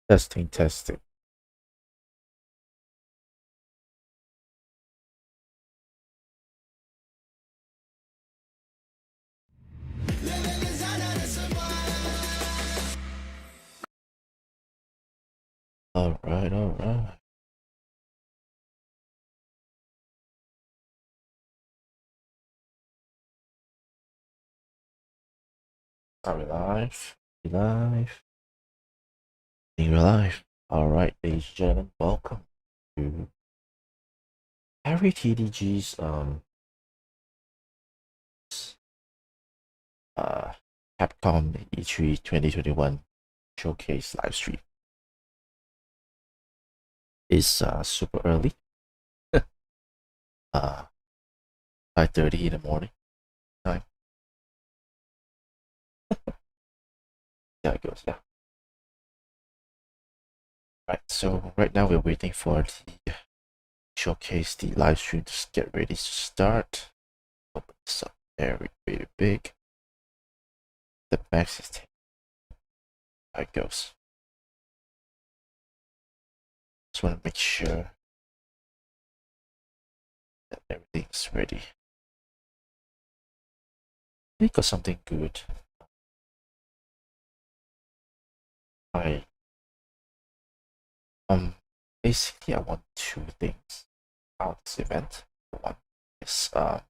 Testing, testing. All right, all right. Are we live? We live? We're live. All right, ladies and gentlemen, welcome to Harry TDG's Capcom E3 2021 Showcase live stream. It's super early. 5:30 in the morning time. There it goes, yeah. Right, so right now we're waiting for the showcase, the live stream to get ready to start. Open this up very, very big. The max is 10. There it goes. Just want to make sure that everything's ready. I think of something good. Basically I want two things out of this event. One is a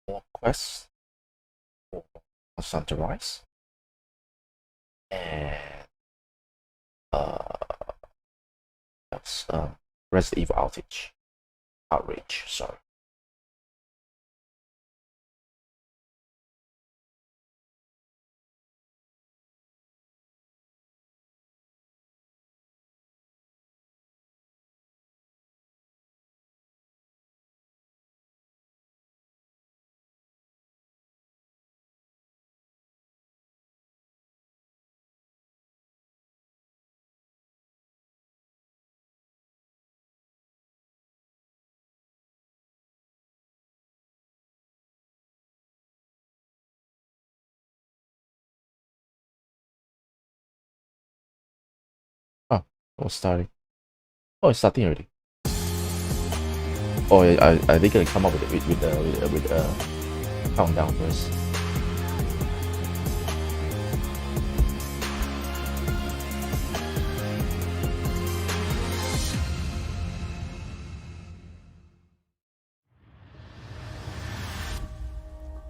more quest for Monster Rise, and that's Resident Evil Outrage, sorry. Oh, it's starting. Oh, it's starting already. Oh, I think I come up with countdown first.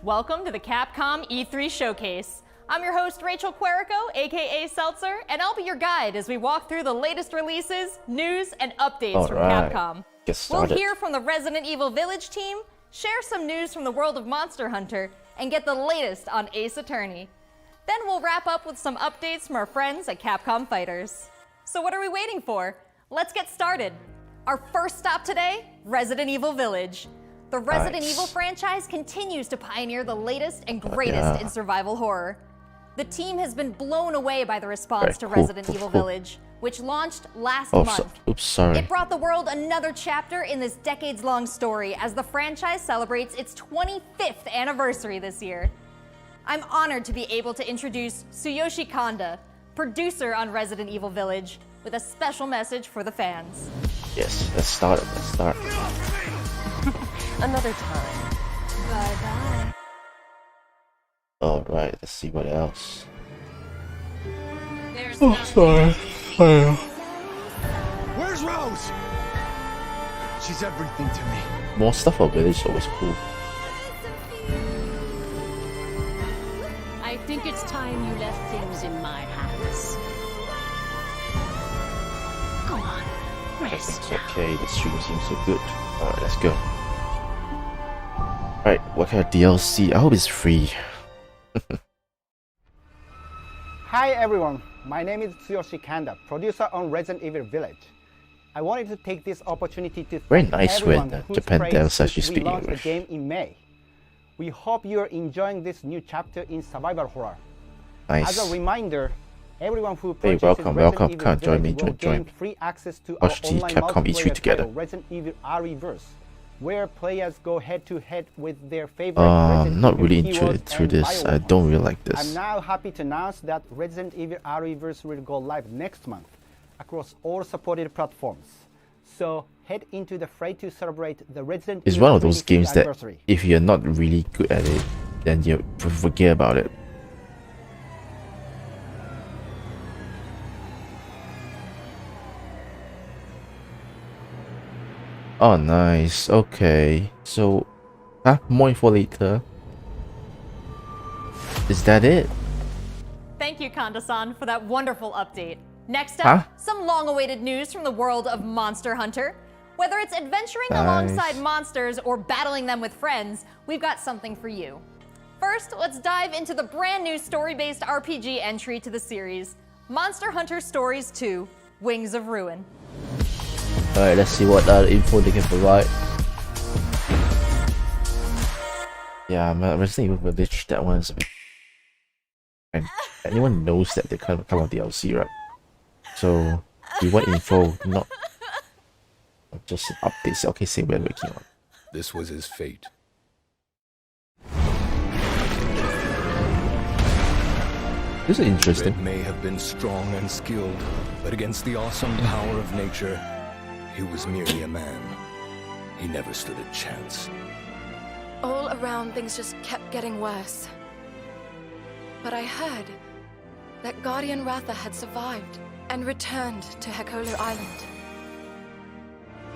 Welcome to the Capcom E3 Showcase. I'm your host, Rachel Querico, aka Seltzer, and I'll be your guide as we walk through the latest releases, news, and updates from Capcom. We'll hear from the Resident Evil Village team, share some news from the world of Monster Hunter, and get the latest on Ace Attorney. Then we'll wrap up with some updates from our friends at Capcom Fighters. So what are we waiting for? Let's get started. Our first stop today, Resident Evil Village. The Resident Evil franchise continues to pioneer the latest and greatest in survival horror. The team has been blown away by the response to Resident Evil Village, which launched last month. It brought the world another chapter in this decades-long story as the franchise celebrates its 25th anniversary this year. I'm honored to be able to introduce Tsuyoshi Kanda, producer on Resident Evil Village, with a special message for the fans. Yes, let's start. Another time. Bye-bye. Alright, let's see what else. Sorry. Where's Rose? She's everything to me. More stuff for Village is always cool. I think it's time you left things in my hands. Go on, rest. It's okay, the stream seems so good. Alright, let's go. Alright, what kind of DLC? I hope it's free. Hi everyone, my name is Tsuyoshi Kanda, producer on Resident Evil Village. I wanted to take this opportunity to Very thank nice everyone when whose Japan praise devs actually since we speak launched the English. game in May. We hope you are enjoying this new chapter in survival horror. Nice. As a reminder, everyone who Hey, purchases welcome. Resident Evil Come join Village me, will join gain me. free access to Watch our the online Capcom E3 multiplayer together. title, Resident Evil Reverse, where players go head-to-head with their favorite Resident not Evil really heroes into and this. I bioweapons. don't really like I'm this. now happy to announce that Resident Evil REverse will go live next month across all supported platforms. So head into the fray to celebrate the Resident It's Evil one of those 25th games that anniversary. if you're not really good at it, then you forget about it. Oh, nice. Okay. So, more info later. Is that it? Thank you, Kanda-san, for that wonderful update. Next up, Huh? some long-awaited news from the world of Monster Hunter. Whether it's adventuring Nice. alongside monsters or battling them with friends, we've got something for you. First, let's dive into the brand new story-based RPG entry to the series, Monster Hunter Stories 2: Wings of Ruin. Alright, let's see what info they can provide. Yeah, Resident Evil Village, that one's a bit... And anyone knows that they kind of come out DLC, right? So, we want info, not just updates. Okay, say we're working on. This was his fate. This is interesting. Red may have been strong and skilled, but against the awesome power of nature, he was merely a man. He never stood a chance. All around, things just kept getting worse. But I heard that Guardian Ratha had survived and returned to Hekola Island.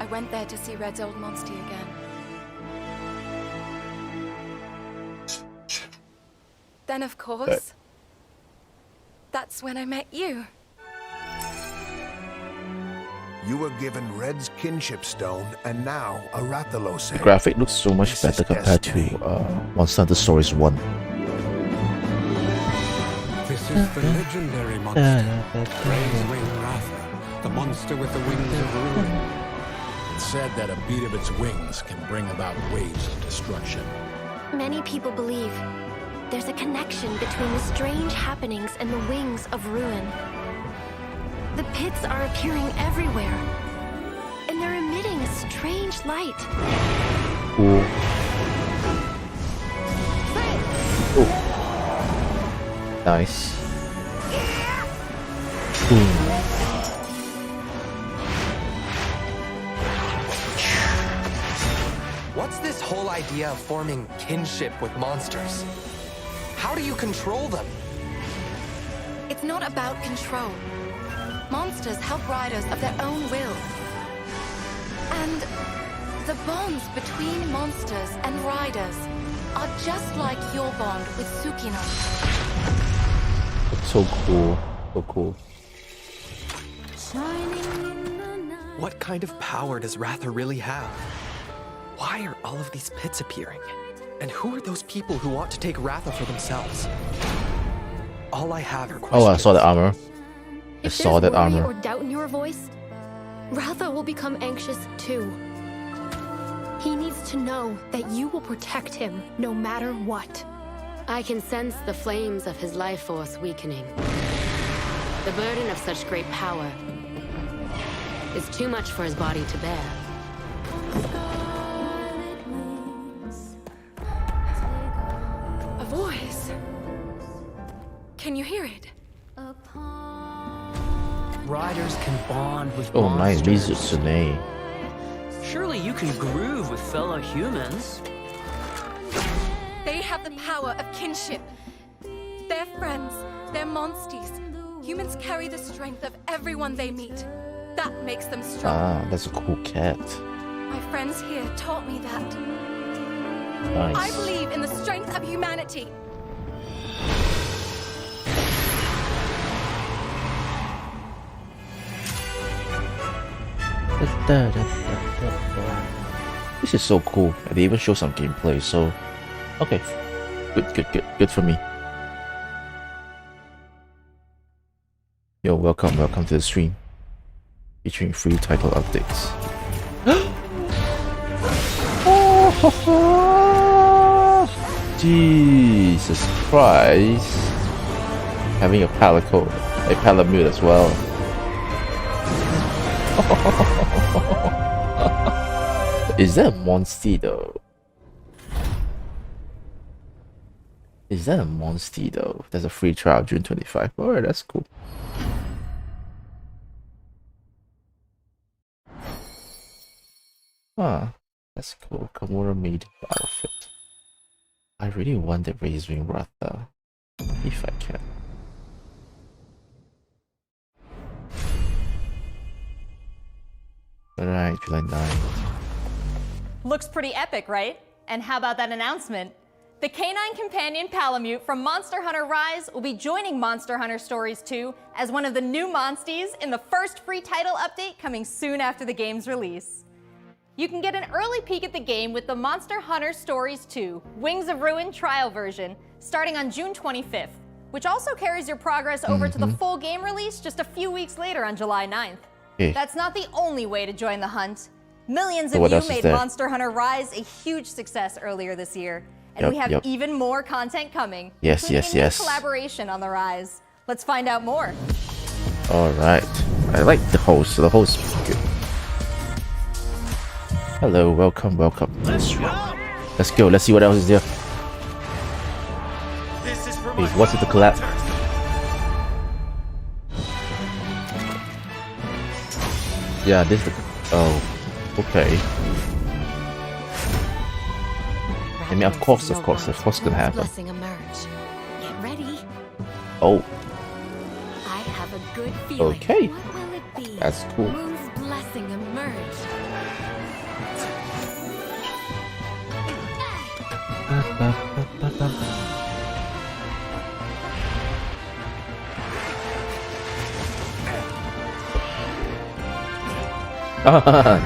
I went there to see Red's old monster again. Then, of course, that's when I met you. You were given Red's kinship stone, and now a Rathalos The egg. graphic looks so much This is better compared to Monster Hunter Stories 1. This is the legendary monster, Wing Ratha, the monster with the wings of ruin. It's said that a beat of its wings can bring about waves of destruction. Many people believe there's a connection between the strange happenings and the wings of ruin. The pits are appearing everywhere, and they're emitting a strange light. Cool. Oh. Nice. Boom. What's this whole idea of forming kinship with monsters? How do you control them? It's not about control. Monsters help riders of their own will. And the bonds between monsters and riders are just like your bond with Tsukino. It's so cool. So cool. What kind of power does Ratha really have? Why are all of these pits appearing? And who are those people who want to take Ratha for themselves? All I have are questions. Oh, I saw the armor. I If saw there's that worry armor. or doubt in your voice, Ratha will become anxious too. He needs to know that you will protect him no matter what. I can sense the flames of his life force weakening. The burden of such great power is too much for his body to bear. A voice. Can you hear it? Riders can bond with Oh, nice. monsters. Mizutsume. Surely you can groove with fellow humans. They have the power of kinship. They're friends. They're monsties. Humans carry the strength of everyone they meet. That makes them strong. Ah, that's a cool cat. My friends here taught me that. Nice. I believe in the strength of humanity. This is so cool. They even show some gameplay, so okay. Good for me. Yo, welcome to the stream. Featuring free title updates. Jesus Christ. Having a palamute as well. Is that a monster though? Is that a monster though? There's a free trial June 25. Alright, that's cool. Ah, that's cool. Komura made outfit. I really want the Razewing Ratha, if I can. Alright, July 9th. Looks pretty epic, right? And how about that announcement? The canine companion Palamute from Monster Hunter Rise will be joining Monster Hunter Stories 2 as one of the new monsties in the first free title update coming soon after the game's release. You can get an early peek at the game with the Monster Hunter Stories 2 Wings of Ruin trial version starting on June 25th, which also carries your progress over to the full game release just a few weeks later on July 9th. That's not the only way to join the hunt. Millions of you made Monster Hunter Rise a huge success earlier this year, and we have even more content coming. Yes. Collaboration on the Rise. Let's find out more. All right, I like the host. The host is good. Hello, welcome. Let's go. Let's see what else is there. Hey, what's with the collab? Yeah, this is the. Oh, okay. I mean, of course, gonna happen. Blessing emerge. Get ready. Oh. I have a good feeling. Okay. What will it be? That's cool. Moon's blessing emerge.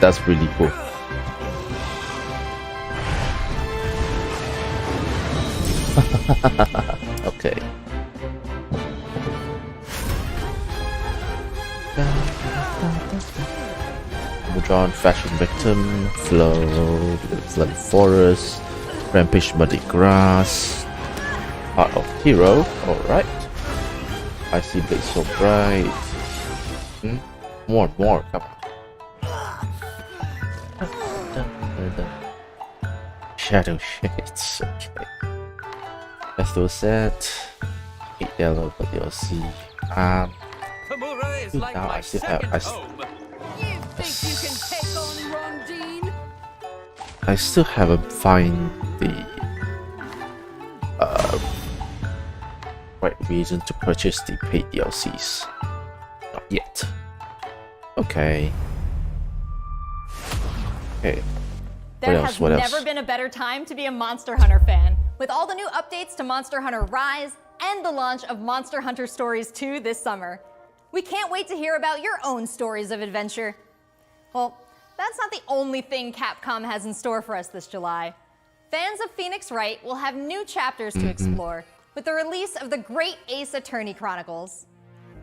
That's really cool. Okay. Mudron, Fashion Victim, Flooded Forest, Rampage Muddy Grass, Heart of Hero, alright. I see Blade so bright. More, come on. Shadow Shades, okay. Let's do a set. 8 yellow for DLC. Now I still have. I still haven't find the right reason to purchase the paid DLCs. Not yet. Okay. There has never been a better time to be a Monster Hunter fan. With all the new updates to Monster Hunter Rise and the launch of Monster Hunter Stories 2 this summer. We can't wait to hear about your own stories of adventure. Well, that's not the only thing Capcom has in store for us this July. Fans of Phoenix Wright will have new chapters to explore with the release of the Great Ace Attorney Chronicles.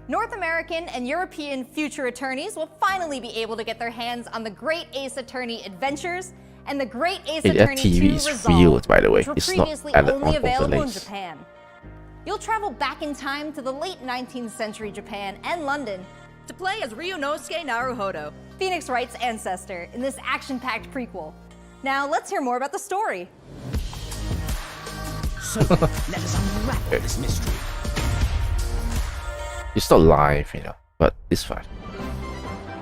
North American and European future attorneys will finally be able to get their hands on the Great Ace Attorney Adventures and the Great Ace Attorney 2 Resolved, by the way. which were previously only available in Japan. You'll travel back in time to the late 19th century Japan and London to play as Ryunosuke Naruhodo, Phoenix Wright's ancestor, in this action-packed prequel. Now, let's hear more about the story. So, let us unwrap this mystery. It's not live, you know, but it's fine.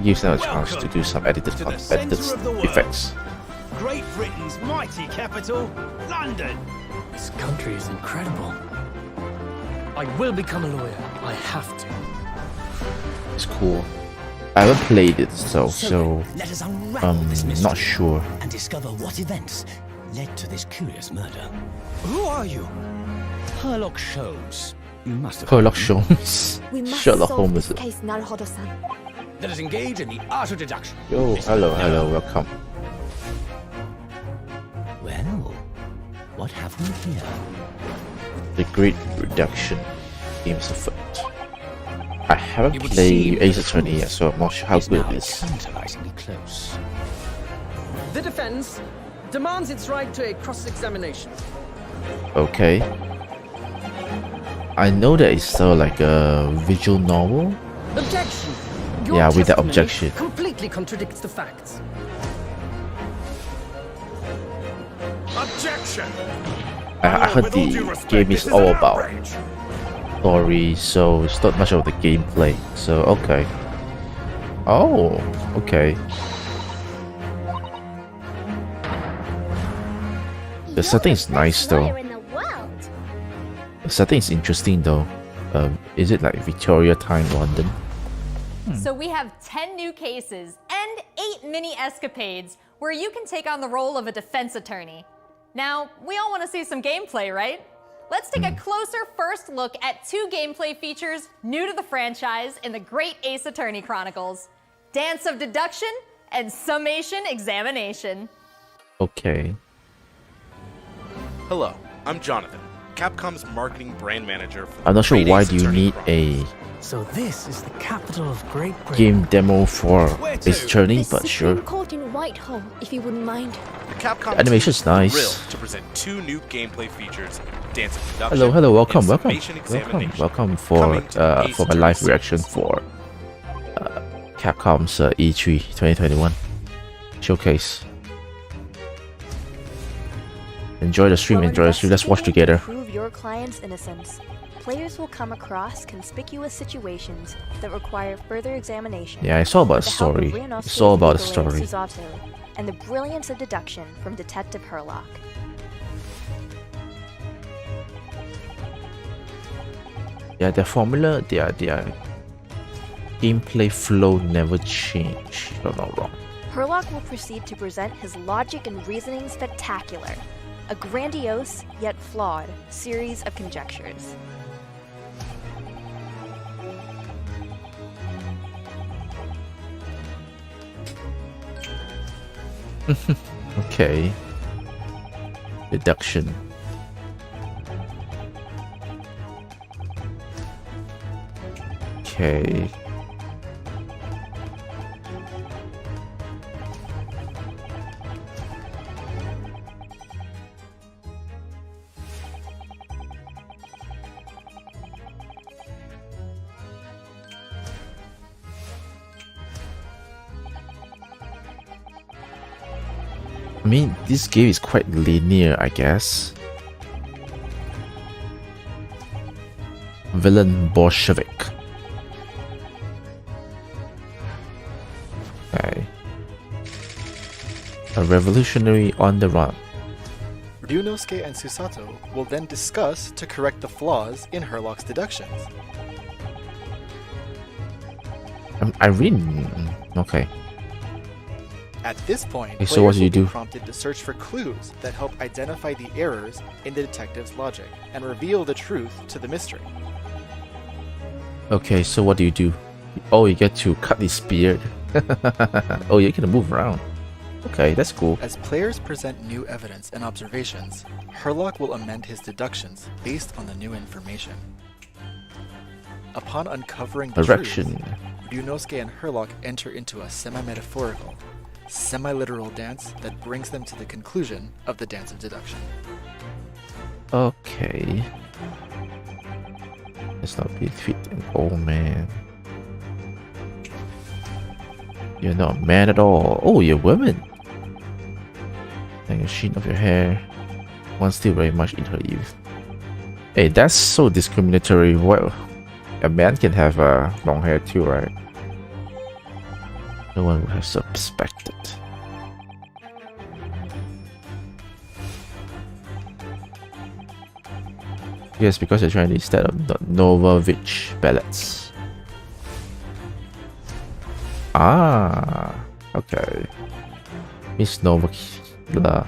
Gives them a chance to do some edited effects. Great Britain's mighty capital, London. This country is incredible. I will become a lawyer. I have to. It's cool. I haven't played it, so let us unravel this mystery not sure. And discover what events led to this curious murder. Who are you? Sherlock Holmes. You must have. Sherlock Holmes. Sherlock Holmes. Case, Naruhodo-san. Let us engage in the art of deduction. Yo, hello, welcome. Well, what have we here? The Great Reduction games afoot. I haven't played Ace Attorney yet, so I'm not sure how good it is. Close. The defense demands its right to a cross-examination. Okay. I know that it's still like a visual novel. Objection. Yeah, with the objection. Completely contradicts the facts. Objection! I heard the game is all about story, so it's not much of the gameplay. So okay. Oh, okay. The setting is nice though. The setting is interesting though. Is it like Victoria time London? So we have 10 new cases and 8 mini escapades where you can take on the role of a defense attorney. Now, we all want to see some gameplay, right? Let's take a closer first look at 2 gameplay features new to the franchise in the Great Ace Attorney Chronicles: Dance of Deduction and Summation Examination. Okay. Hello, I'm Jonathan, Capcom's marketing brand manager for I'm not sure why do you need a So this is the capital of Great Britain. game demo for Ace Attorney, but sure. Court in Whitehall, if you wouldn't mind. The Capcom The animation is nice. thrilled to present 2 new gameplay features: Dance of Deduction Hello, welcome and for my live reaction for Capcom's E3 2021 Showcase. Enjoy the stream, let's watch together. Prove your client's innocence. Players will come across conspicuous situations that require further examination. Yeah, it's all about the story. It's all about the story. And the brilliance of deduction from Detective Herlock. Yeah, their formula, their gameplay flow never change. If I'm not wrong. Herlock will proceed to present his logic and reasoning spectacular. A grandiose, yet flawed, series of conjectures. Okay. Deduction. Okay. I mean, this game is quite linear, I guess. Villain Bolshevik. Okay. A revolutionary on the run. Ryunosuke and Susato will then discuss to correct the flaws in Herlock's deductions. I read. Okay. At this point, okay, so what do you do? Prompted to search for clues that help identify the errors in the detective's logic and reveal the truth to the mystery. Okay, so what do you do? Oh, you get to cut his beard. Oh, you can move around. Okay, that's cool. As players present new evidence and observations, Herlock will amend his deductions based on the new information. Upon uncovering the truth, Ryunosuke and Herlock enter into a semi-metaphorical, semi-literal dance that brings them to the conclusion of the Dance of Deduction. Okay. Let's not be fit and old man. You're not a man at all. Oh, you're a woman. And a sheen of your hair. One still very much in her youth. Hey, that's so discriminatory. Well, a man can have long hair too, right? No one would have suspected. Yes, because they're trying to instead of the Novovich ballots. Ah, okay. Miss Novakila.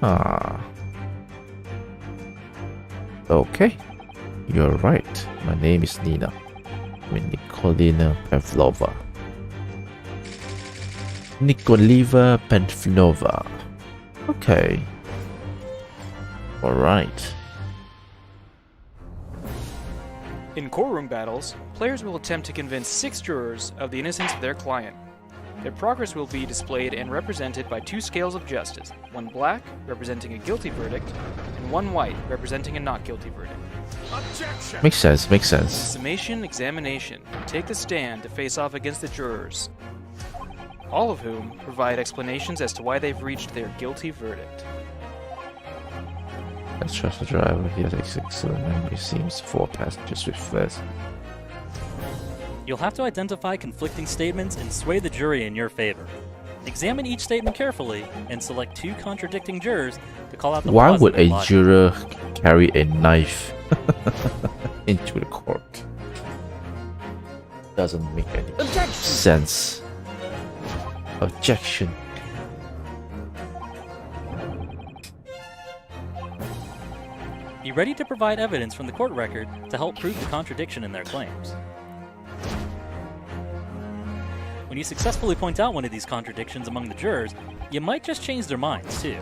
Ah. Okay, you're right. My name is Nina. Nikolina Pavlova. Nikolina Pavlova. Okay. Alright. In courtroom battles, players will attempt to convince 6 jurors of the innocence of their client. Their progress will be displayed and represented by 2 scales of justice, one black, representing a guilty verdict, and one white, representing a not guilty verdict. Objection! Makes sense, makes sense. Summation examination. Take the stand to face off against the jurors. all of whom provide explanations as to why they've reached their guilty verdict. Let's trust the driver. He has excellent memory. Seems 4 passengers with flares. You'll have to identify conflicting statements and sway the jury in your favor. Examine each statement carefully and select 2 contradicting jurors to call out the Why flaws would in a their logic. juror carry a knife into the court? Doesn't make any sense. Objection. Be ready to provide evidence from the court record to help prove the contradiction in their claims. When you successfully point out one of these contradictions among the jurors, you might just change their minds too.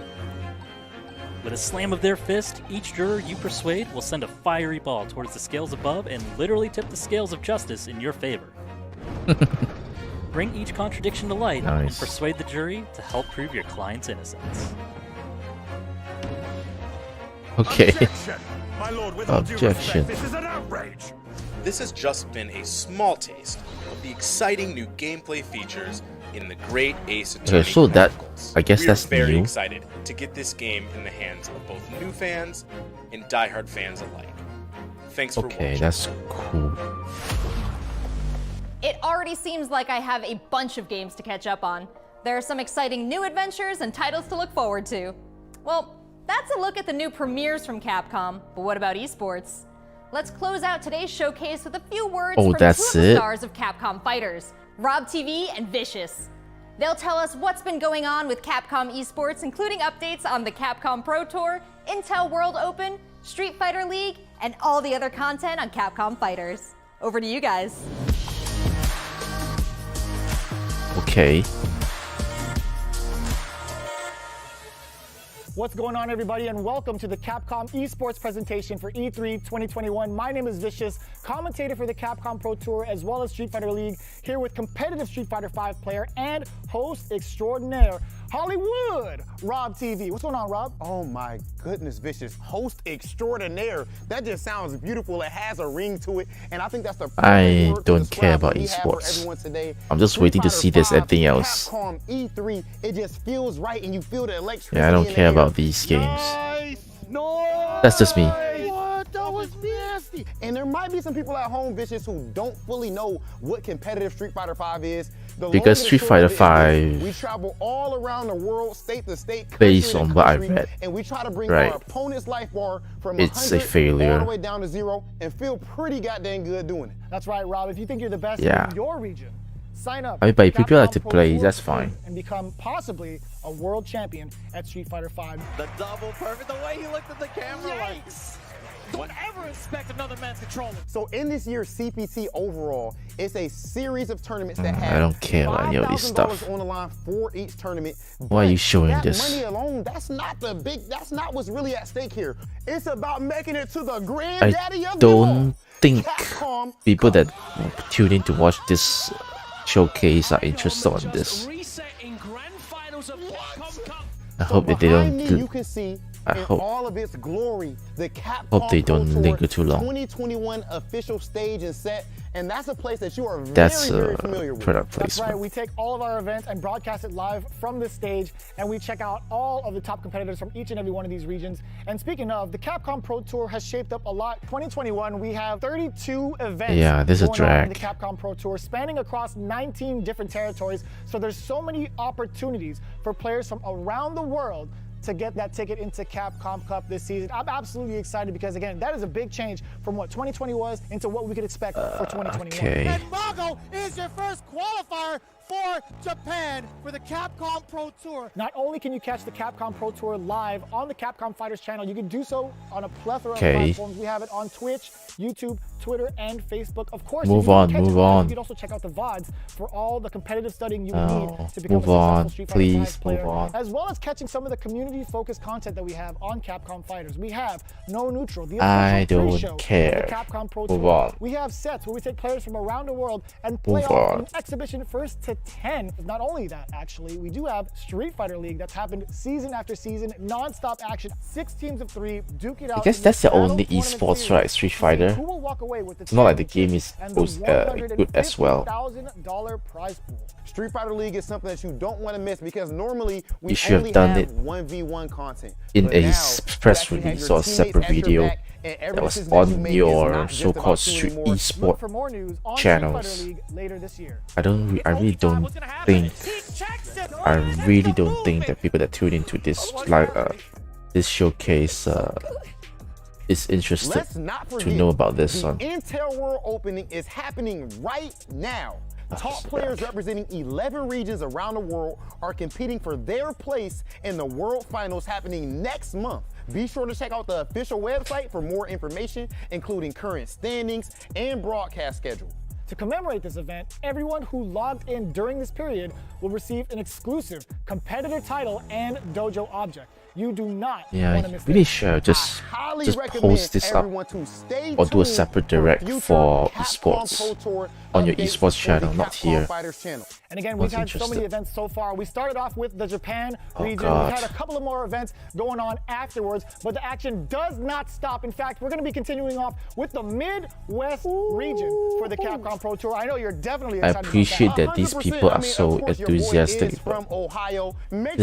With a slam of their fist, each juror you persuade will send a fiery ball towards the scales above and literally tip the scales of justice in your favor. Bring each contradiction to light and persuade the jury to help prove your client's innocence. Okay. Objection! My lord, with all due Objection. respect, this is an outrage! This has just been a small taste of the exciting new gameplay features in the Great Ace Attorney Okay, so that Chronicles. I guess we that's are very new. excited to get this game in the hands of both new fans and diehard fans alike. Thanks for Okay, watching. that's cool. It already seems like I have a bunch of games to catch up on. There are some exciting new adventures and titles to look forward to. Well, that's a look at the new premieres from Capcom, but what about esports? Let's close out today's showcase with a few words from that's two of the it? stars of Capcom Fighters, Rob TV and Vicious. They'll tell us what's been going on with Capcom esports, including updates on the Capcom Pro Tour, Intel World Open, Street Fighter League, and all the other content on Capcom Fighters. Over to you guys. Okay. What's going on, everybody, and welcome to the Capcom esports presentation for E3 2021. My name is Vicious, commentator for the Capcom Pro Tour as well as Street Fighter League, here with competitive Street Fighter V player and host extraordinaire, Hollywood, Rob TV. What's going on, Rob? Oh my goodness, Vicious. Host extraordinaire. That just sounds beautiful. It has a ring to it, and I think that's the perfect I word to don't describe care about what we have for esports. everyone today. I'm just Street waiting to Fighter see this V, everything else. Capcom E3, it just feels right, and you feel the electricity. Yeah, I don't in care the air. about these games. No. That's just me. What? That was nasty. And there might be some people at home, Vicious, who don't fully know what competitive Street Fighter V is. The long Because and Street short Fighter of it is V, we travel all around the world, state to state, based country on to what I country, read, and we try to bring right, our opponent's life bar from it's a 100 all failure. the way down to 0 and feel pretty goddamn good doing it. That's right, Rob. If you think you're the best Yeah. in your region, sign up. I mean, but if people Capcom like to Pro play, Tour that's fine. and become possibly a world champion at Street Fighter V. The double perfect, the way he looked at the camera like, Don't ever expect another man to control it. So in this year's CPT overall, it's a series of tournaments that have I don't care about any of this stuff. $5,000 on the line for each tournament. Why are you showing that this? money alone, that's not what's really at stake here. It's about making it to the I granddaddy of them all. don't think Capcom people that tune in to watch this showcase are interested in this. I hope that they Behind me, you don't. can see I in hope. all of its glory the Capcom Hope they Pro don't Tour linger too long. 2021 official stage and set, and that's a place that you are That's very a familiar with. product That's right. placement. We take all of our events and broadcast it live from this stage, and we check out all of the top competitors from each and every one of these regions. And speaking of, the Capcom Pro Tour has shaped up a lot. 2021, we have 32 events Yeah, this is a going on in the drag. Capcom Pro Tour, spanning across 19 different territories. So there's so many opportunities for players from around the world to get that ticket into Capcom Cup this season. I'm absolutely excited because, again, that is a big change from what 2020 was into what we could expect for 2021. Okay. And Mago is your first qualifier for Japan for the Capcom Pro Tour. Not only can you catch the Capcom Pro Tour live on the Capcom Fighters channel, you can do so on a plethora of platforms. We have it on Twitch, YouTube, Twitter, and Facebook. Of course, Move if you on, catch it move live, on. You can also check out the VODs for all the competitive studying you Oh, need to become move a on, successful Street Fighter please, V player, move on. as well as catching some of the community-focused content that we have on Capcom Fighters. We have No Neutral, the I official don't pre-show care. of the Capcom Pro Move Tour. on. We have sets where we take players from around the world and play Move off on. an exhibition first to 10. Not only that, actually, we do have Street Fighter League that's happened season after season, non-stop action, 6 teams of 3, duke it out. I guess that's the only esports, right? Street Fighter. It's not like the game is good as well. Prize pool. Street Fighter League is something that you don't want to miss because normally we should have done it 1v1 content. in a press release or a separate video that was on your so-called street esport channels. I really don't think that people that tune into this this showcase is interested to know about this one. Intel World Opening is happening right now. Top players representing 11 regions around the world are competing for their place in the World Finals happening next month. Be sure to check out the official website for more information, including current standings and broadcast schedule. To commemorate this event, everyone who logged in during this period will receive an exclusive competitor title and dojo object. You do not want to miss really sure just post this up or do a separate direct for esports on your esports channel, not here. And again, we've had so many events so far. We started off with the Japan region. We've had a couple of more events going on afterwards, but the action does not stop. In fact, we're going to be continuing off with the Midwest region for the Capcom Pro Tour. I know you're definitely excited. I appreciate that these people are so enthusiastic. This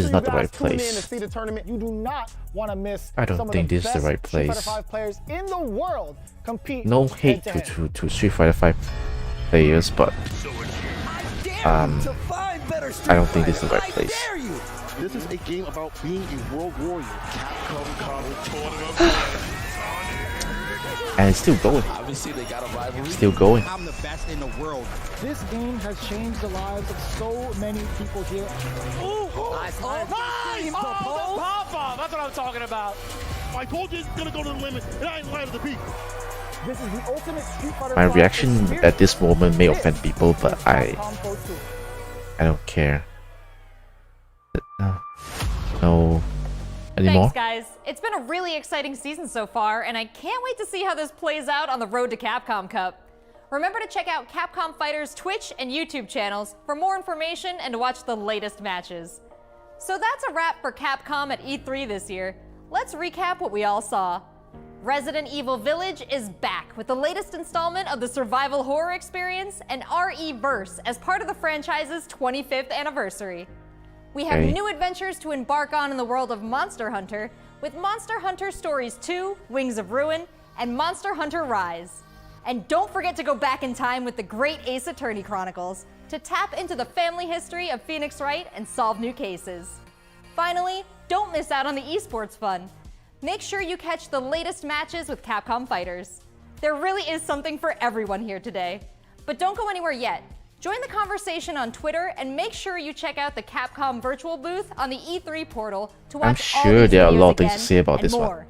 is not the right place. You do not want to miss. I don't think this is the right place. Street Fighter 5 players in the world compete. No hate to Street Fighter 5 players, but I don't think this is the right place. This is a game about being a world warrior. And it's still going. Obviously, they got a rivalry. Still going. I'm the best in the world. This game has changed the lives of so many people here. Nice! The pop-off! That's what I'm talking about. I told you it's gonna go to the limit, and I ain't lying to the people. This is the ultimate Street Fighter. My reaction at this moment may offend people, but I don't care. No. Anymore? Thanks, guys. It's been a really exciting season so far, and I can't wait to see how this plays out on the road to Capcom Cup. Remember to check out Capcom Fighters' Twitch and YouTube channels for more information and to watch the latest matches. So that's a wrap for Capcom at E3 this year. Let's recap what we all saw. Resident Evil Village is back with the latest installment of the survival horror experience and RE-Verse as part of the franchise's 25th anniversary. We have new adventures to embark on in the world of Monster Hunter with Monster Hunter Stories 2, Wings of Ruin, and Monster Hunter Rise. And don't forget to go back in time with the great Ace Attorney Chronicles to tap into the family history of Phoenix Wright and solve new cases. Finally, don't miss out on the esports fun. Make sure you catch the latest matches with Capcom Fighters. There really is something for everyone here today. But don't go anywhere yet. Join the conversation on Twitter and make sure you check out the Capcom virtual booth on the E3 portal to watch I'm sure there are a lot of things to say about this more. one.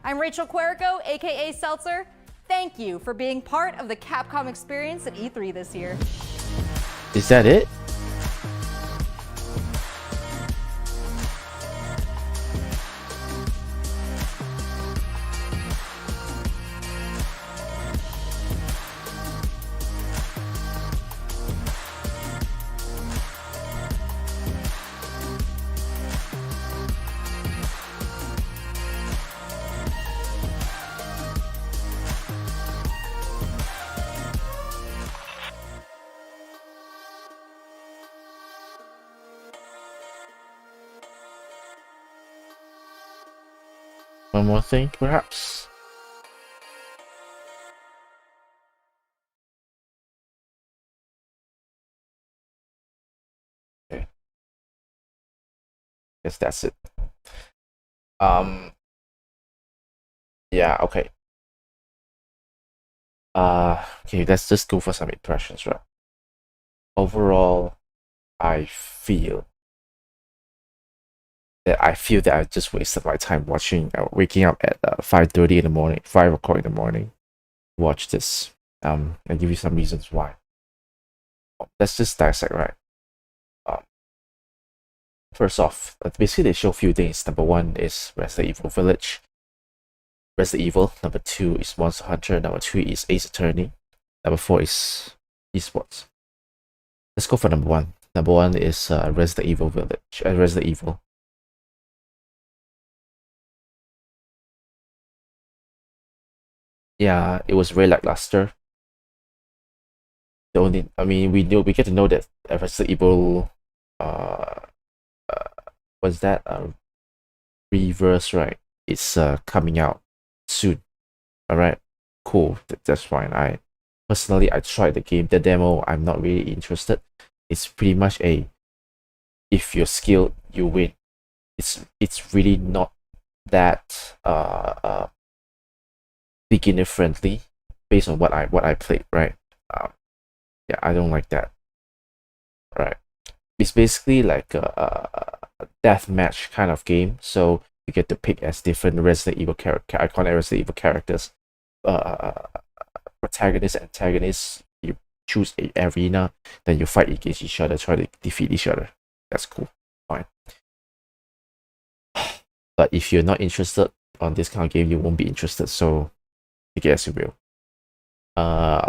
I'm Rachel Querico, aka Seltzer. Thank you for being part of the Capcom experience at E3 this year. Is that it? One more thing, perhaps? Okay. Guess that's it. Yeah, okay. Okay, let's just go for some impressions, right? Overall, I feel that I just wasted my time waking up at 5:30 in the morning, 5 o'clock in the morning, watch this. I'll give you some reasons why. Let's just dissect, right? First off, basically they show a few things. Number one is Resident Evil Village. Resident Evil. Number 2 is Monster Hunter. Number 3 is Ace Attorney. Number 4 is esports. Let's go for number one. Number one is Resident Evil Village. Resident Evil. Yeah, it was very lackluster. The only, I mean, we get to know that Resident Evil, was that Reverse, right? It's coming out soon. All right, cool. That's fine. I personally tried the game, the demo. I'm not really interested. It's pretty much if you're skilled, you win. It's really not that beginner friendly based on what I played, right? Yeah, I don't like that. Right. It's basically like a deathmatch kind of game. So you get to pick as different Resident Evil iconic Resident Evil characters, protagonists, antagonists. You choose a arena, then you fight against each other, try to defeat each other. That's cool. Fine. But if you're not interested on this kind of game, you won't be interested. So take it as you will.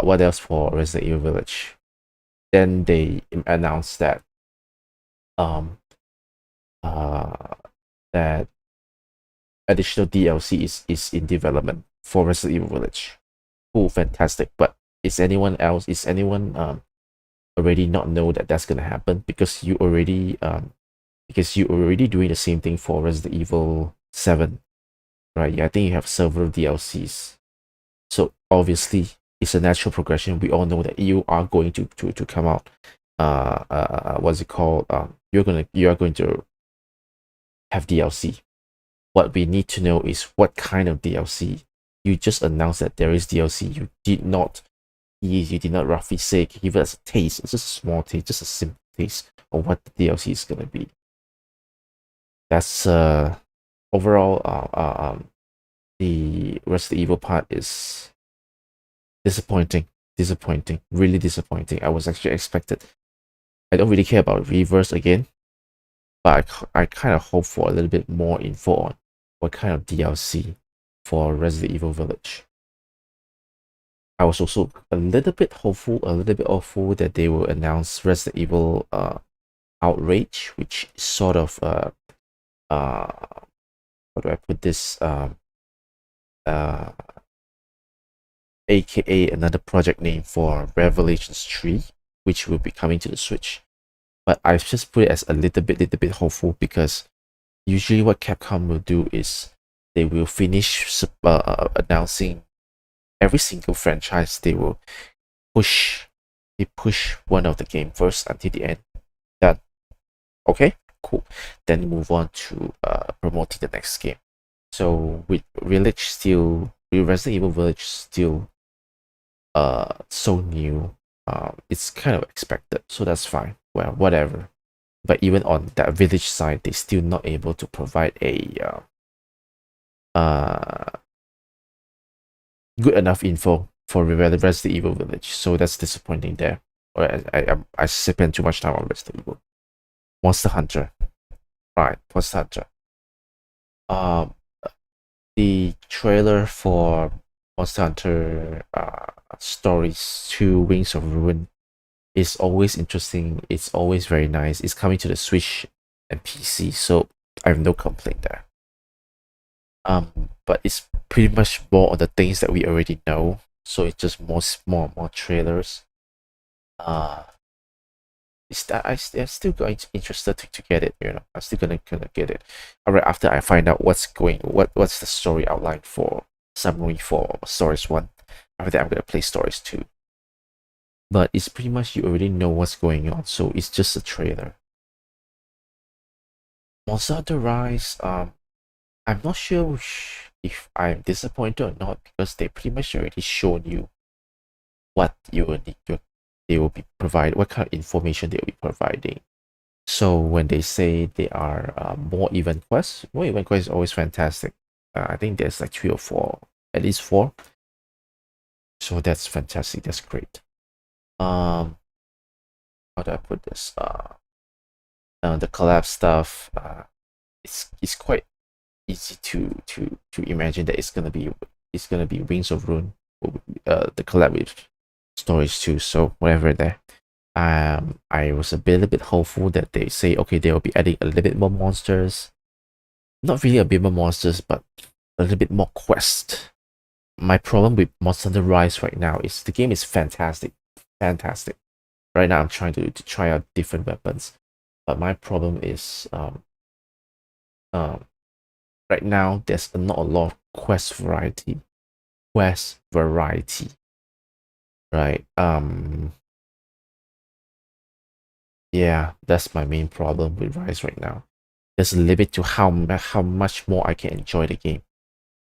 What else for Resident Evil Village? Then they announced that that additional DLC is in development for Resident Evil Village. Cool, fantastic. But is anyone already not know that that's gonna happen? Because you already doing the same thing for Resident Evil 7, right? Yeah, I think you have several DLCs. So obviously it's a natural progression. We all know that you are going to come out. What's it called? You are going to have DLC. What we need to know is what kind of DLC. You just announced that there is DLC. You did not roughly say, give us a taste. It's just a small taste, just a simple taste of what the DLC is gonna be. That's overall the Resident Evil part is disappointing, really disappointing. I was actually expected. I don't really care about Reverse again, but I kind of hope for a little bit more info on what kind of DLC for Resident Evil Village. I was also a little bit hopeful that they will announce Resident Evil Outrage, which is sort of how do I put this, aka another project name for Revelations 3, which will be coming to the Switch. But I've just put it as a little bit hopeful, because usually what Capcom will do is they will finish announcing every single franchise. They will push one of the game first until the end. That okay, cool. Then move on to promoting the next game. So with Resident Evil Village still so new, it's kind of expected, so that's fine. Well, whatever. But even on that Village side, they're still not able to provide a good enough info for Resident Evil Village, so that's disappointing there. Or I spent too much time on Resident Evil. Monster Hunter, right? Monster Hunter. The trailer for Monster Hunter Stories 2 Wings of Ruin is always interesting. It's always very nice. It's coming to the Switch and PC, so I have no complaint there. But it's pretty much more on the things that we already know. So it's just more trailers. I'm still interested to get it. I'm still gonna get it. Alright, after I find out what's the story outline for Summary 4 or Stories 1. After that, I'm gonna play Stories 2. But it's pretty much you already know what's going on, so it's just a trailer. Monster Hunter Rise, I'm not sure if I'm disappointed or not, because they pretty much already shown you what they will be providing, what kind of information they will be providing. So when they say they are more event quests is always fantastic. I think there's like 3 or 4, at least 4. So that's fantastic. That's great. How do I put this? The collab stuff. It's quite easy to imagine that it's gonna be Wings of Ruin, the collab with Stories 2. So whatever there. I was a little bit hopeful that they say, okay, they will be adding a little bit more monsters. Not really a bit more monsters, but a little bit more quest. My problem with Monster Hunter Rise right now is the game is fantastic. Fantastic. Right now I'm trying to try out different weapons. But my problem is right now there's not a lot of quest variety. Right? Yeah, that's my main problem with Rise right now. There's a limit to how much more I can enjoy the game.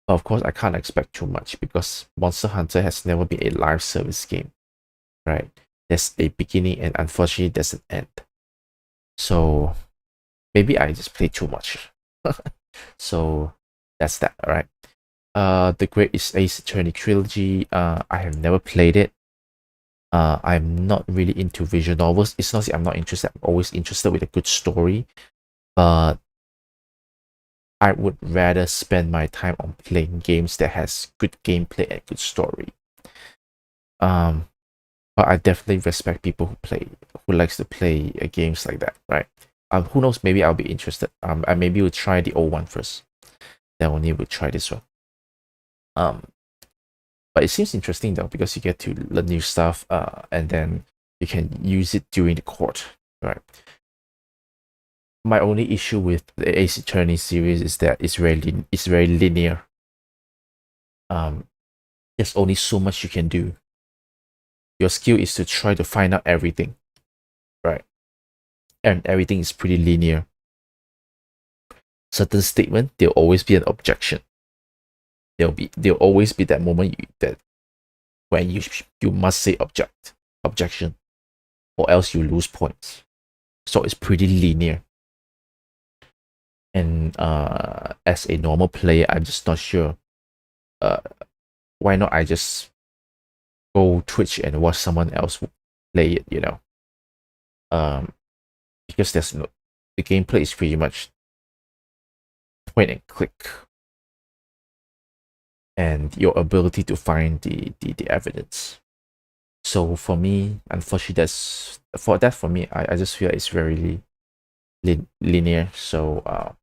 But of course, I can't expect too much because Monster Hunter has never been a live service game, right? There's a beginning and unfortunately there's an end. So maybe I just play too much. So that's that, right? The Great Ace Attorney trilogy. I have never played it. I'm not really into visual novels. It's not that I'm not interested. I'm always interested with a good story, but I would rather spend my time on playing games that has good gameplay and good story. But I definitely respect people who likes to play games like that, right? Who knows? Maybe I'll be interested. I maybe we'll try the old one first. Then only we'll try this one. But it seems interesting though because you get to learn new stuff, and then you can use it during the court, right? My only issue with the Ace Attorney series is that it's very linear. There's only so much you can do. Your skill is to try to find out everything, right? And everything is pretty linear. Certain statement, there'll always be an objection. There'll always be that moment when you must say objection, or else you lose points. So it's pretty linear. And as a normal player, I'm just not sure. Why not I just go Twitch and watch someone else play it, you know? Because the gameplay is pretty much point and click, and your ability to find the evidence. So for me, unfortunately, for me, I just feel it's very linear. So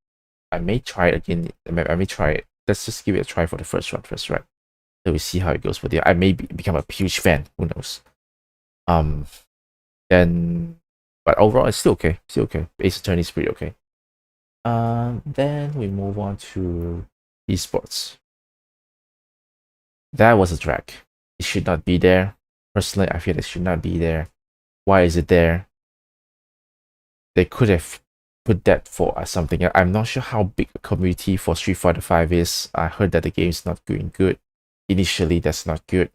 I may try it again. I may try it. Let's just give it a try for the first one first, right? So we see how it goes. I may become a huge fan. Who knows? Then, but overall, it's still okay. Ace Attorney is pretty okay. Then we move on to esports. That was a drag. It should not be there. Personally, I feel it should not be there. Why is it there? They could have put that for something else. I'm not sure how big a community for Street Fighter 5 is. I heard that the game is not doing good. Initially, that's not good.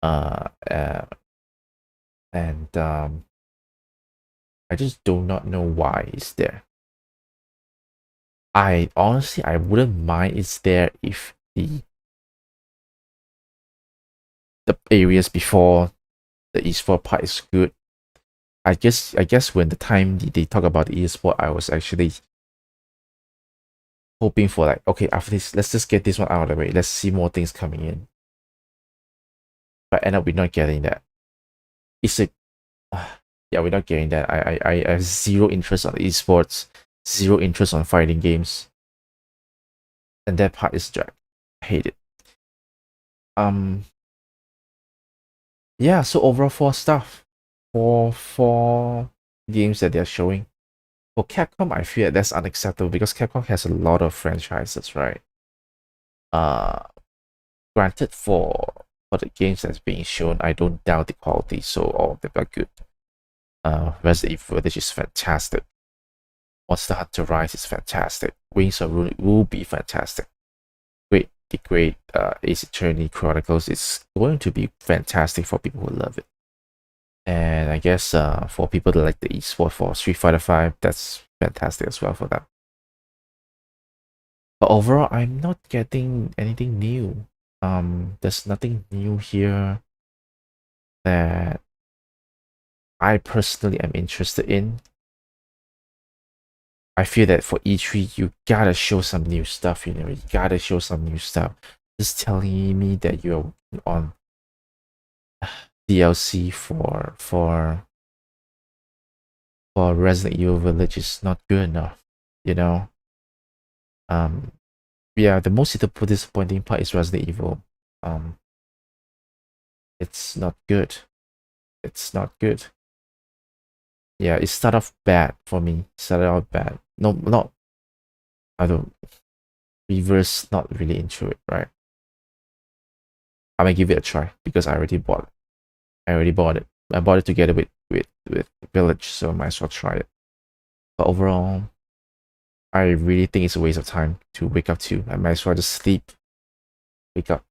I just do not know why it's there. I wouldn't mind it's there if the areas before the esport part is good. I guess when the time they talk about the esport, I was actually hoping for like, okay, after this, let's just get this one out of the way. Let's see more things coming in. But end up we're not getting that. Yeah, we're not getting that. I have zero interest on esports, zero interest on fighting games, and that part is drag. I hate it. Yeah, so overall 4 stuff. Four games that they're showing. For Capcom, I feel that's unacceptable because Capcom has a lot of franchises, right? Granted, for the games that's being shown, I don't doubt the quality, so all of them are good. Resident Evil Village is fantastic. Monster Hunter Rise is fantastic. Wings of Ruin will be fantastic. The great Ace Attorney Chronicles is going to be fantastic for people who love it. And I guess for people that like the eSport for Street Fighter 5, that's fantastic as well for them. But overall, I'm not getting anything new. There's nothing new here that I personally am interested in. I feel that for E3, you gotta show some new stuff, you know, you gotta show some new stuff. Just telling me that you're on DLC for for Resident Evil Village is not good enough, you know. Yeah, the most disappointing part is Resident Evil. It's not good. It's not good. Yeah, it started off bad for me. Started out bad. No, not. I don't. Reverse, not really into it, right? I might give it a try because I already bought it. I bought it together with Village, so I might as well try it. But overall, I really think it's a waste of time to wake up to. I might as well just sleep, wake up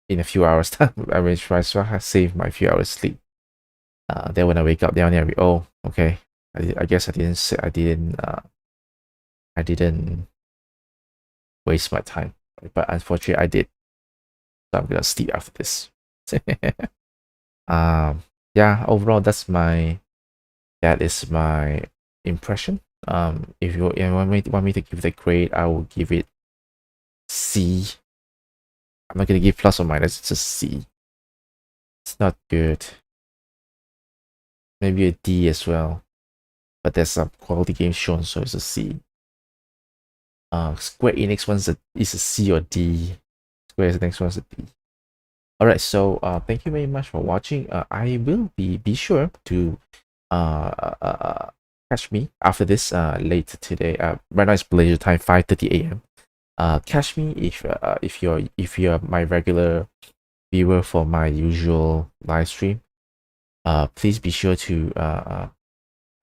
in a few hours time. I might as well save my few hours sleep. Then when I wake up, then I oh, okay. I guess I didn't waste my time, but unfortunately I did. So I'm gonna sleep after this. Yeah, overall that is my impression. If you want me to give it a grade, I will give it C. I'm not gonna give plus or minus, it's just C. It's not good. Maybe a D as well. But there's some quality games shown, so it's a C. Square Enix one's is a C or D. Square Enix one's a D. Alright, so thank you very much for watching. I will be sure to catch me after this later today. Right now it's Malaysia time, 5:30 a.m. Catch me if you're my regular viewer for my usual live stream. Please be sure to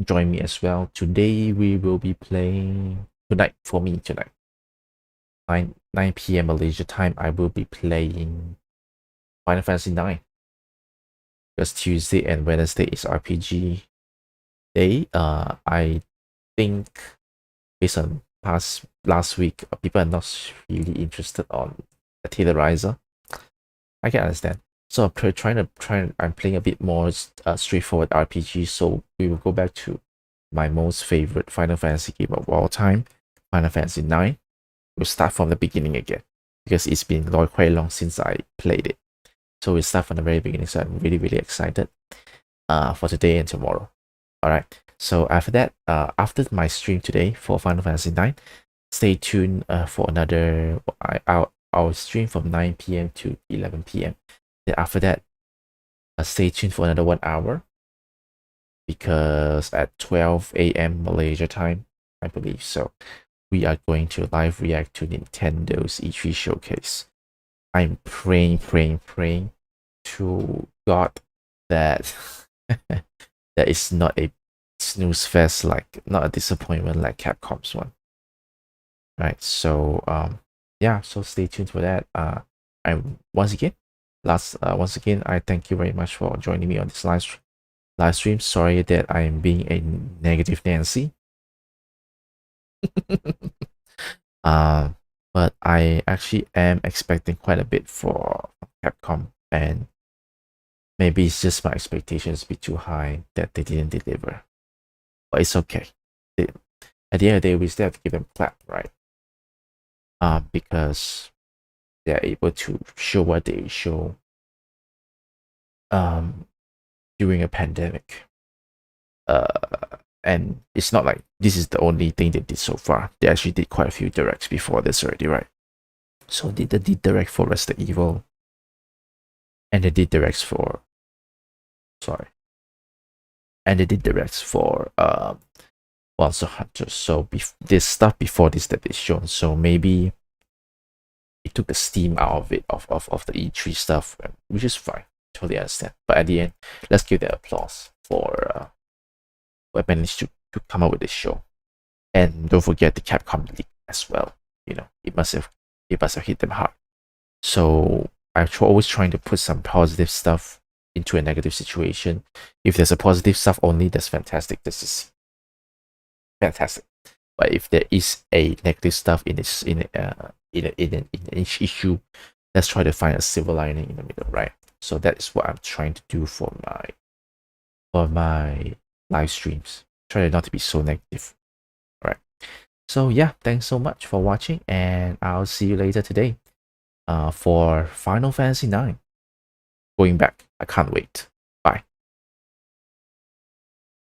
join me as well. Today we will be playing tonight. 9 p.m. Malaysia time. I will be playing Final Fantasy 9. Because Tuesday and Wednesday is RPG day. I think based on last week, people are not really interested on the Tellurizer. I can understand. So I'm playing a bit more straightforward RPG. So we will go back to my most favorite Final Fantasy game of all time, Final Fantasy 9. We'll start from the beginning again because it's been quite long since I played it. So we'll start from the very beginning. So I'm really excited for today and tomorrow. Alright, so after that, after my stream today for Final Fantasy 9, stay tuned for another. I'll stream from 9 p.m. to 11 p.m. Then after that, stay tuned for another 1 hour because at 12 a.m. Malaysia time, I believe so, we are going to live react to Nintendo's E3 Showcase. I'm praying to God that that is not a snooze fest, not a disappointment like Capcom's one. Right, so yeah, so stay tuned for that. Once again, I thank you very much for joining me on this live stream. Sorry that I am being a negative Nancy. But I actually am expecting quite a bit for Capcom, and maybe it's just my expectations be too high that they didn't deliver. But it's okay. At the end of the day, we still have to give them clap, right? Because they're able to show what they show during a pandemic. And it's not like this is the only thing they did so far. They actually did quite a few directs before this already, right? So they did direct for Resident Evil, and they did directs for Monster Hunter. So this stuff before this that they shown. So maybe it took the steam out of it of the E3 stuff, which is fine. Totally understand. But at the end, let's give them applause for who managed to come up with this show. And don't forget the Capcom leak as well. You know, it must have hit them hard. So I'm always trying to put some positive stuff into a negative situation. If there's a positive stuff only, that's fantastic. This is fantastic. But if there is a negative stuff in each issue, let's try to find a silver lining in the middle, right? So that is what I'm trying to do for my live streams. Try not to be so negative. Alright. So yeah, thanks so much for watching, and I'll see you later today for Final Fantasy 9. Going back. I can't wait.